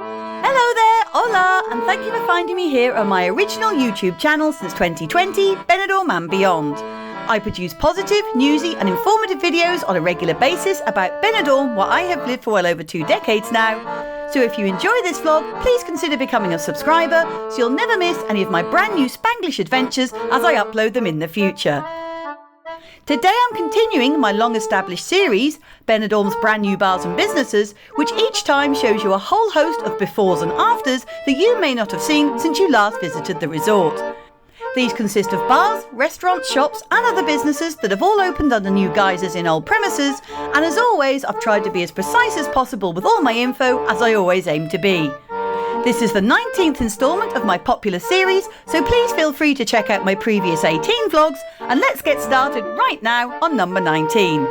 Hello there, hola, and thank you for finding me here on my original YouTube channel since 2020, Benidorm and beyond. I produce positive, newsy and informative videos on a regular basis about Benidorm, where I have lived for well over 2 decades now. So if you enjoy this vlog, please consider becoming a subscriber so you'll never miss any of my brand new Spanglish adventures as I upload them in the future. Today I'm continuing my long-established series, Benidorm's Brand New Bars and Businesses, which each time shows you a whole host of befores and afters that you may not have seen since you last visited the resort. These consist of bars, restaurants, shops and other businesses that have all opened under new guises in old premises, and as always I've tried to be as precise as possible with all my info, as I always aim to be. This is the 19th instalment of my popular series, so please feel free to check out my previous 18 vlogs, and let's get started right now on number 19.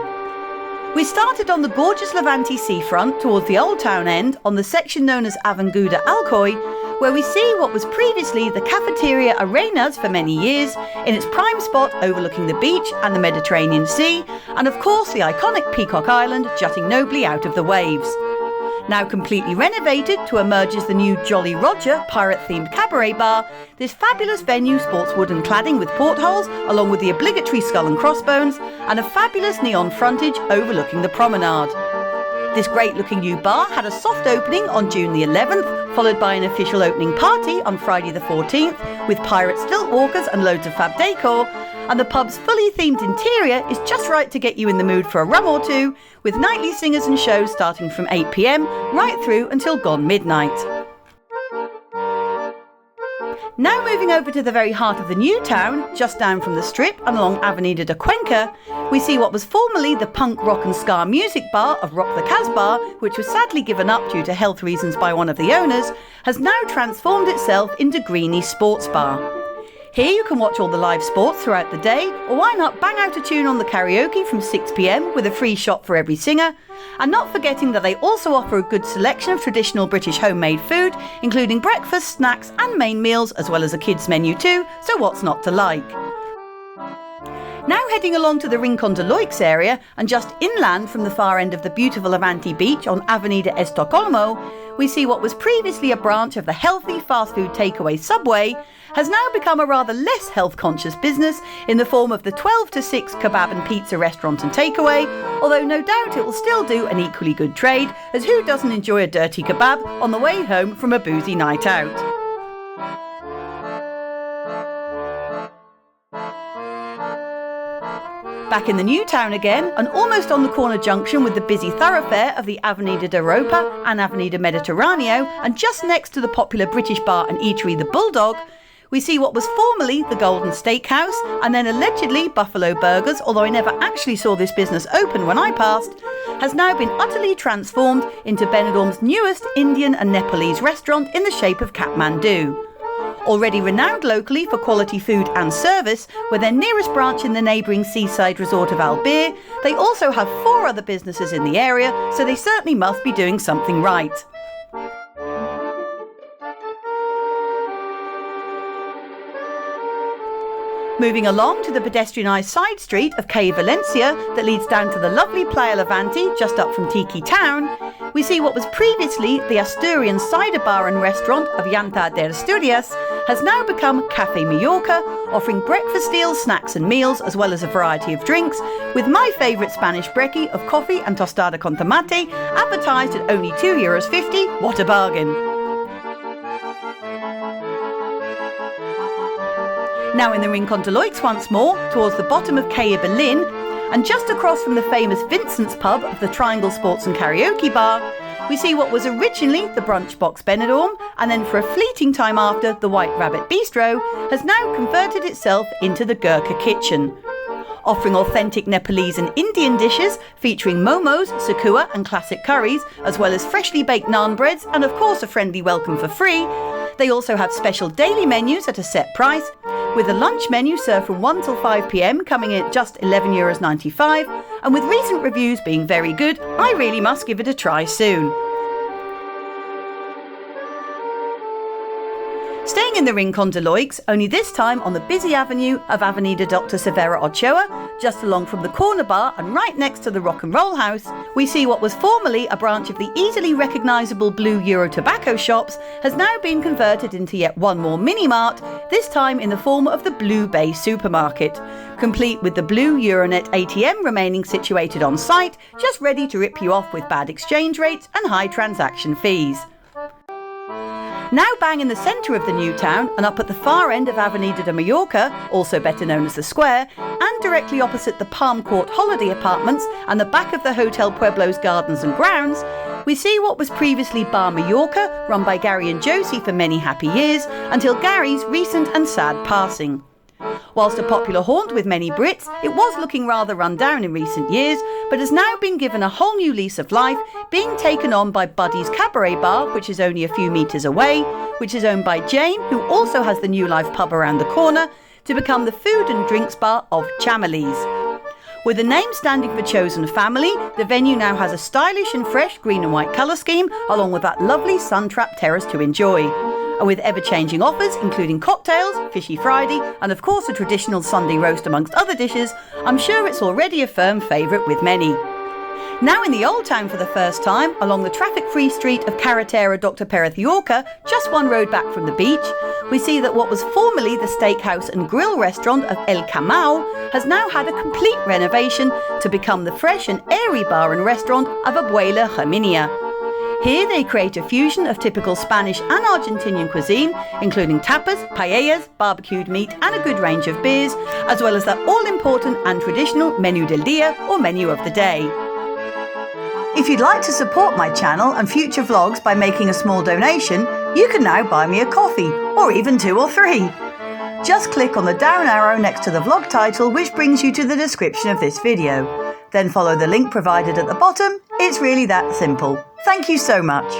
We started on the gorgeous Levante seafront towards the Old Town end on the section known as Avenida de Europa, where we see what was previously the cafeteria Arenas for many years, in its prime spot overlooking the beach and the Mediterranean Sea, and of course the iconic Peacock Island jutting nobly out of the waves. Now completely renovated to emerge as the new Jolly Roger pirate-themed cabaret bar, this fabulous venue sports wooden cladding with portholes along with the obligatory skull and crossbones, and a fabulous neon frontage overlooking the promenade. This great-looking new bar had a soft opening on June the 11th, followed by an official opening party on Friday the 14th, with pirate stilt walkers and loads of fab decor, and the pub's fully themed interior is just right to get you in the mood for a rum or two, with nightly singers and shows starting from 8 p.m. right through until gone midnight. Now moving over to the very heart of the new town, just down from the strip and along Avenida de Cuenca, we see what was formerly the punk rock and ska music bar of Rock the Casbah, which was sadly given up due to health reasons by one of the owners, has now transformed itself into Greenie Sports Bar. Here you can watch all the live sports throughout the day, or why not bang out a tune on the karaoke from 6 p.m. with a free shot for every singer, and not forgetting that they also offer a good selection of traditional British homemade food, including breakfast, snacks and main meals, as well as a kids menu too, so what's not to like? Now heading along to the Rincón de Loix area, and just inland from the far end of the beautiful Levante beach on Avenida de Estocolmo, we see what was previously a branch of the healthy fast food takeaway Subway has now become a rather less health-conscious business in the form of the 12 to 6 kebab and pizza restaurant and takeaway, although no doubt it will still do an equally good trade, as who doesn't enjoy a dirty kebab on the way home from a boozy night out? Back in the new town again, and almost on the corner junction with the busy thoroughfare of the Avenida de Europa and Avenida Mediterraneo, and just next to the popular British bar and eatery The Bulldog, we see what was formerly the Golden Steakhouse and then allegedly Buffalo Burgers, although I never actually saw this business open when I passed, has now been utterly transformed into Benidorm's newest Indian and Nepalese restaurant in the shape of Kathmandu. Already renowned locally for quality food and service, with their nearest branch in the neighbouring seaside resort of Albir, they also have 4 other businesses in the area, so they certainly must be doing something right. Moving along to the pedestrianised side street of Calle Valencia that leads down to the lovely Playa Levante just up from Tiki Town, we see what was previously the Asturian cider bar and restaurant of Llanta de Asturias has now become Café Mallorca, offering breakfast deals, snacks and meals, as well as a variety of drinks, with my favourite Spanish brekkie of coffee and tostada con tomate advertised at only €2.50. What a bargain! Now in the Rincón de Loix once more, towards the bottom of Calle Berlin, and just across from the famous Vincent's pub of the Triangle Sports and Karaoke Bar, we see what was originally the Brunch Box Benidorm, and then for a fleeting time after, the White Rabbit Bistro, has now converted itself into the Gurkha Kitchen. Offering authentic Nepalese and Indian dishes featuring momos, sakua and classic curries, as well as freshly baked naan breads and of course a friendly welcome for free, they also have special daily menus at a set price, with the lunch menu served from 1 till 5 p.m. coming in at just €11.95, and with recent reviews being very good, I really must give it a try soon. Staying in the Rincón de Loix, only this time on the busy avenue of Avenida Dr. Severa Ochoa, just along from the corner bar and right next to the Rock and Roll House, we see what was formerly a branch of the easily recognisable blue Euro tobacco shops has now been converted into yet one more mini-mart, this time in the form of the Blue Bay supermarket, complete with the blue Euronet ATM remaining situated on site, just ready to rip you off with bad exchange rates and high transaction fees. Now bang in the centre of the new town and up at the far end of Avenida de Mallorca, also better known as the Square, and directly opposite the Palm Court holiday apartments and the back of the Hotel Pueblo's gardens and grounds, we see what was previously Bar Mallorca, run by Gary and Josie for many happy years, until Gary's recent and sad passing. Whilst a popular haunt with many Brits, it was looking rather run down in recent years, but has now been given a whole new lease of life, being taken on by Buddy's Cabaret Bar, which is only a few metres away, which is owned by Jane, who also has the New Life pub around the corner, to become the food and drinks bar of Chamalies. With the name standing for Chosen Family, the venue now has a stylish and fresh green and white colour scheme, along with that lovely sun-trapped terrace to enjoy. And with ever-changing offers, including cocktails, Fishy Friday, and of course a traditional Sunday roast amongst other dishes, I'm sure it's already a firm favourite with many. Now in the Old Town for the first time, along the traffic-free street of Carretera Dr. Perez Yorca, just one road back from the beach, we see that what was formerly the steakhouse and grill restaurant of El Camao has now had a complete renovation to become the fresh and airy bar and restaurant of Abuela Herminia. Here they create a fusion of typical Spanish and Argentinian cuisine, including tapas, paellas, barbecued meat and a good range of beers, as well as that all-important and traditional menú del día or menu of the day. If you'd like to support my channel and future vlogs by making a small donation, you can now buy me a coffee, or even 2 or 3. Just click on the down arrow next to the vlog title, which brings you to the description of this video. Then follow the link provided at the bottom. It's really that simple. Thank you so much.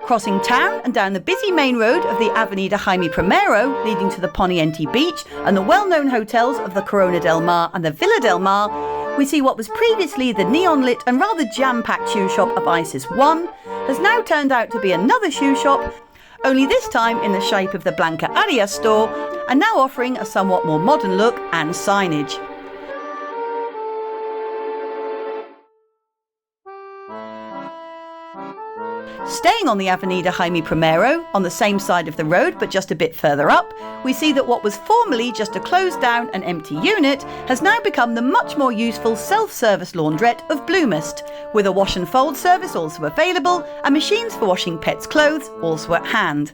Crossing town and down the busy main road of the Avenida Jaime Primero, leading to the Poniente Beach and the well-known hotels of the Corona del Mar and the Villa del Mar, we see what was previously the neon-lit and rather jam-packed shoe shop of Isis 1 has now turned out to be another shoe shop, only this time in the shape of the Blanca Arias store, and now offering a somewhat more modern look and signage. Staying on the Avenida Jaime Primero, on the same side of the road but just a bit further up, we see that what was formerly just a closed down and empty unit has now become the much more useful self-service laundrette of Bloomist, with a wash and fold service also available and machines for washing pets' clothes also at hand.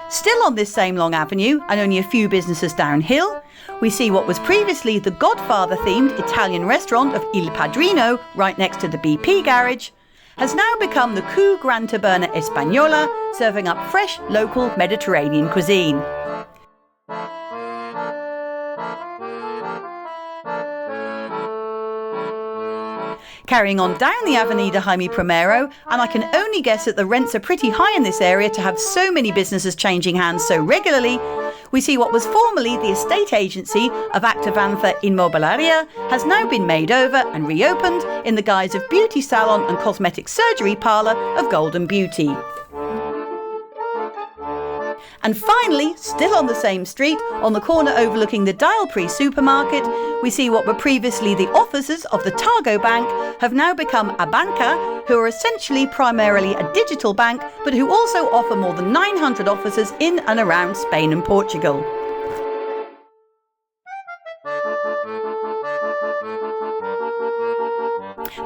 Still on this same long avenue and only a few businesses downhill, we see what was previously the Godfather-themed Italian restaurant of Il Padrino right next to the BP garage, has now become the Coup Gran Taberna Española, serving up fresh, local Mediterranean cuisine. Carrying on down the Avenida Jaime Primero, and I can only guess that the rents are pretty high in this area to have so many businesses changing hands so regularly, we see what was formerly the estate agency of Activantha Inmobiliaria has now been made over and reopened in the guise of beauty salon and cosmetic surgery parlour of Golden Beauty. And finally, still on the same street, on the corner overlooking the Dialpri supermarket, we see what were previously the offices of the Targo Bank have now become Abanca, who are essentially primarily a digital bank, but who also offer more than 900 offices in and around Spain and Portugal.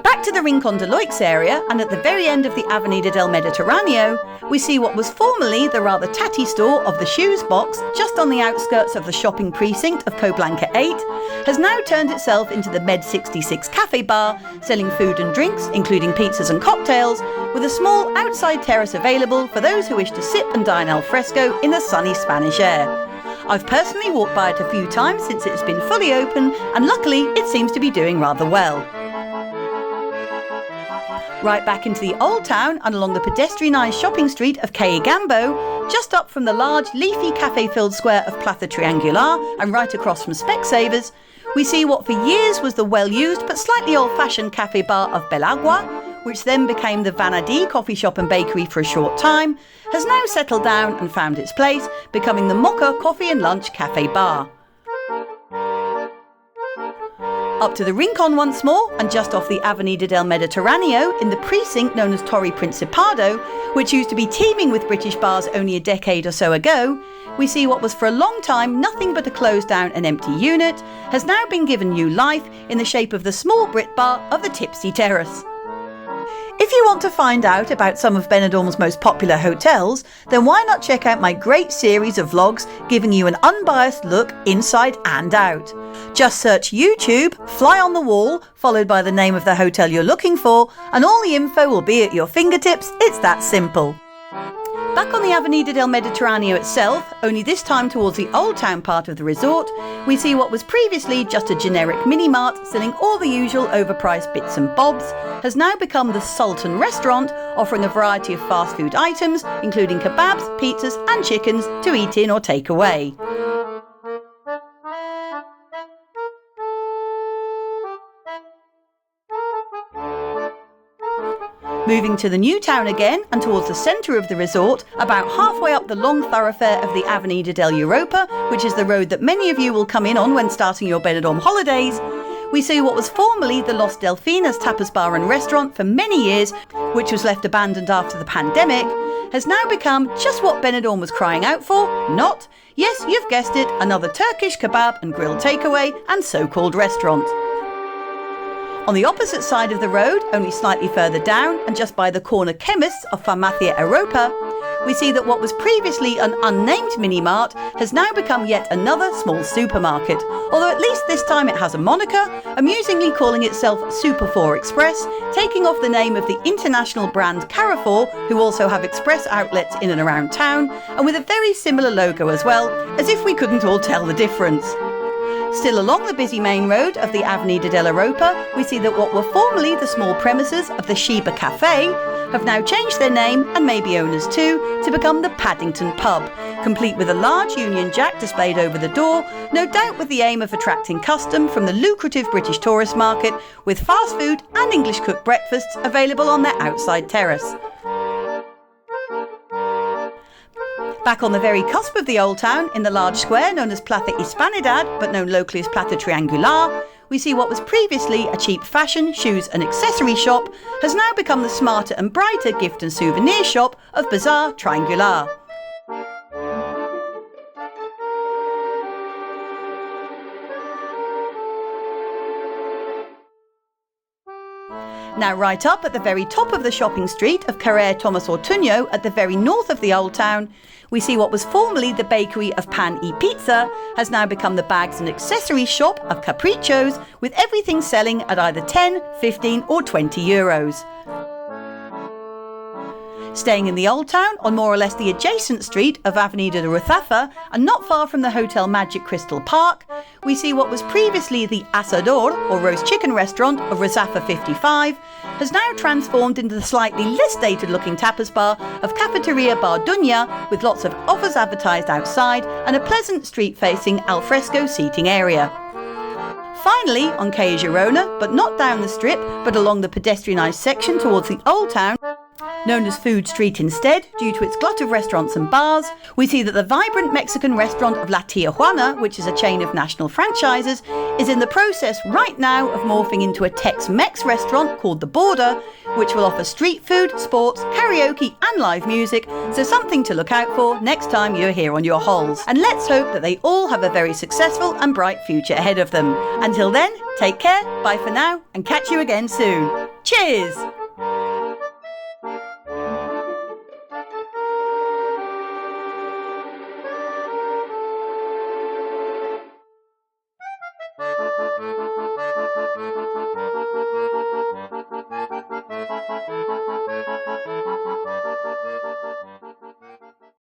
Back to the Rincón de Loix area, and at the very end of the Avenida del Mediterráneo, we see what was formerly the rather tatty store of the Shoes Box, just on the outskirts of the shopping precinct of Coblanca 8, has now turned itself into the Med 66 Café bar, selling food and drinks, including pizzas and cocktails, with a small outside terrace available for those who wish to sip and dine al fresco in the sunny Spanish air. I've personally walked by it a few times since it's been fully open, and luckily it seems to be doing rather well. Right back into the Old Town and along the pedestrianised shopping street of Calle Gambo, just up from the large leafy cafe-filled square of Plaza Triangular and right across from Specsavers, we see what for years was the well-used but slightly old-fashioned cafe bar of Belagua, which then became the Vanadi coffee shop and bakery for a short time, has now settled down and found its place, becoming the Mocha Coffee and Lunch Cafe Bar. Up to the Rincón once more, and just off the Avenida del Mediterraneo in the precinct known as Torre Principado, which used to be teeming with British bars only a decade or so ago, we see what was for a long time nothing but a closed down and empty unit, has now been given new life in the shape of the small Brit bar of the Tipsy Terrace. If you want to find out about some of Benidorm's most popular hotels, then why not check out my great series of vlogs giving you an unbiased look inside and out. Just search YouTube, Fly on the Wall, followed by the name of the hotel you're looking for, and all the info will be at your fingertips. It's that simple. Back on the Avenida del Mediterraneo itself, only this time towards the Old Town part of the resort, we see what was previously just a generic mini-mart selling all the usual overpriced bits and bobs, has now become the Sultan restaurant, offering a variety of fast food items, including kebabs, pizzas and chickens to eat in or take away. Moving to the new town again and towards the centre of the resort, about halfway up the long thoroughfare of the Avenida de Europa, which is the road that many of you will come in on when starting your Benidorm holidays, we see what was formerly the Los Delfinas tapas bar and restaurant for many years, which was left abandoned after the pandemic, has now become just what Benidorm was crying out for, not, yes, you've guessed it, another Turkish kebab and grill takeaway and so-called restaurant. On the opposite side of the road, only slightly further down and just by the corner chemists of Farmacia Europa, we see that what was previously an unnamed mini-mart has now become yet another small supermarket, although at least this time it has a moniker, amusingly calling itself Super 4 Express, taking off the name of the international brand Carrefour, who also have express outlets in and around town, and with a very similar logo as well, as if we couldn't all tell the difference. Still along the busy main road of the Avenida de Europa, we see that what were formerly the small premises of the Sheba Café have now changed their name, and maybe owners too, to become the Paddington Pub, complete with a large Union Jack displayed over the door, no doubt with the aim of attracting custom from the lucrative British tourist market, with fast food and English cooked breakfasts available on their outside terrace. Back on the very cusp of the old town, in the large square known as Plaza Hispanidad, but known locally as Plaza Triangular, we see what was previously a cheap fashion, shoes and accessory shop has now become the smarter and brighter gift and souvenir shop of Bazaar Triangular. Now right up at the very top of the shopping street of Carrer Thomas Ortuño, at the very north of the old town, we see what was formerly the bakery of Pan y Pizza has now become the bags and accessories shop of Caprichos, with everything selling at either 10, 15 or 20 euros. Staying in the old town, on more or less the adjacent street of Avenida de Ruzafa, and not far from the Hotel Magic Crystal Park, we see what was previously the Asador, or roast chicken restaurant, of Ruzafa 55, has now transformed into the slightly less dated looking tapas bar of Cafeteria Bar Dunya, with lots of offers advertised outside and a pleasant street-facing alfresco seating area. Finally, on Calle Girona, but not down the strip, but along the pedestrianised section towards the old town, known as Food Street instead, due to its glut of restaurants and bars, we see that the vibrant Mexican restaurant of La Tia Juana, which is a chain of national franchises, is in the process right now of morphing into a Tex-Mex restaurant called The Border, which will offer street food, sports, karaoke and live music, so something to look out for next time you're here on your holes. And let's hope that they all have a very successful and bright future ahead of them. Until then, take care, bye for now, and catch you again soon. Cheers!